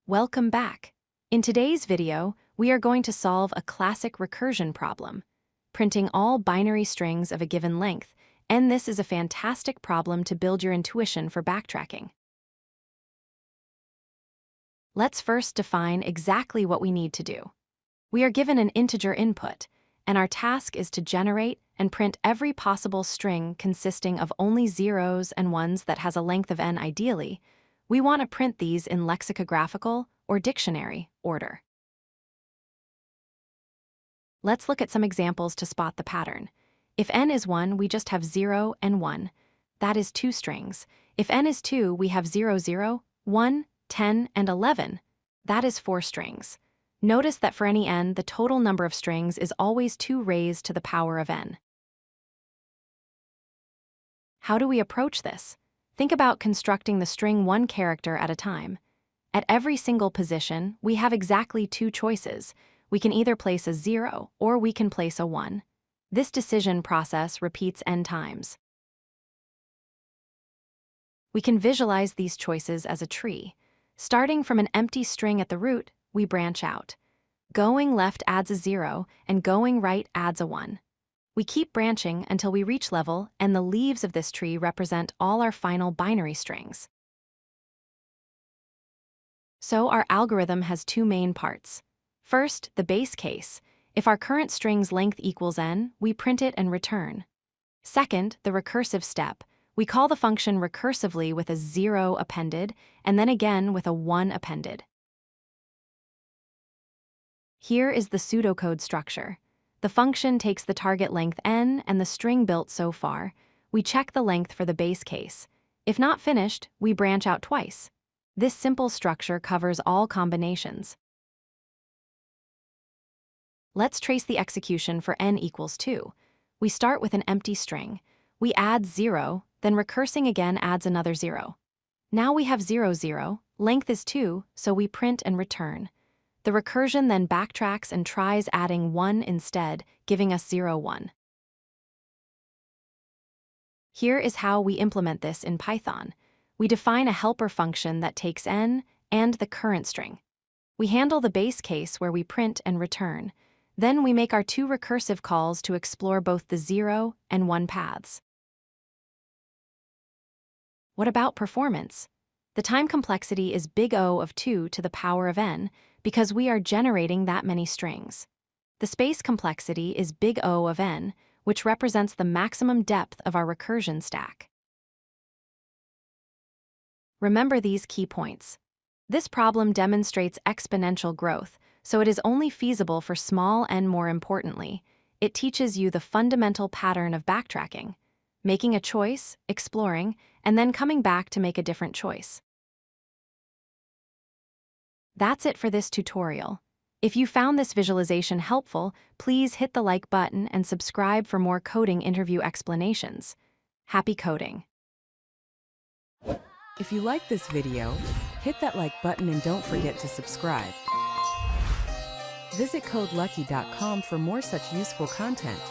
Welcome back. In today's video, we are going to solve a classic recursion problem, printing all binary strings of a given length, and this is a fantastic problem to build your intuition for backtracking. Let's first define exactly what we need to do. We are given an integer input, and our task is to generate and print every possible string consisting of only zeros and ones that has a length of n ideally. We want to print these in lexicographical or dictionary order. Let's look at some examples to spot the pattern. If n is 1, we just have 0 and 1. That is 2 strings. If n is 2, we have 0, 0, 1, 10, and 11. That is 4 strings. Notice that for any n, the total number of strings is always 2 raised to the power of n. How do we approach this? Think about constructing the string one character at a time. At every single position, we have exactly 2 choices. We can either place a 0 or we can place a 1. This decision process repeats n times. We can visualize these choices as a tree. Starting from an empty string at the root, we branch out. Going left adds a 0, and going right adds a 1. We keep branching until we reach level, and the leaves of this tree represent all our final binary strings. So our algorithm has 2 main parts. First, the base case. If our current string's length equals n, we print it and return. Second, the recursive step. We call the function recursively with a 0 appended, and then again with a 1 appended. Here is the pseudocode structure. The function takes the target length n and the string built so far. We check the length for the base case. If not finished, we branch out twice. This simple structure covers all combinations. Let's trace the execution for n equals 2. We start with an empty string. We add 0, then recursing again adds another 0. Now we have 0, 0, length is 2, so we print and return. The recursion then backtracks and tries adding 1 instead, giving us 0, 1. Here is how we implement this in Python. We define a helper function that takes n and the current string. We handle the base case where we print and return. Then we make our 2 recursive calls to explore both the 0 and 1 paths. What about performance? The time complexity is big O of 2 to the power of n because we are generating that many strings. The space complexity is big O of n, which represents the maximum depth of our recursion stack. Remember these key points. This problem demonstrates exponential growth, so it is only feasible for small and, more importantly, it teaches you the fundamental pattern of backtracking, making a choice, exploring, and then coming back to make a different choice. That's it for this tutorial. If you found this visualization helpful, please hit the like button and subscribe for more coding interview explanations. Happy coding! If you like this video, hit that like button and don't forget to subscribe. Visit codelucky.com for more such useful content.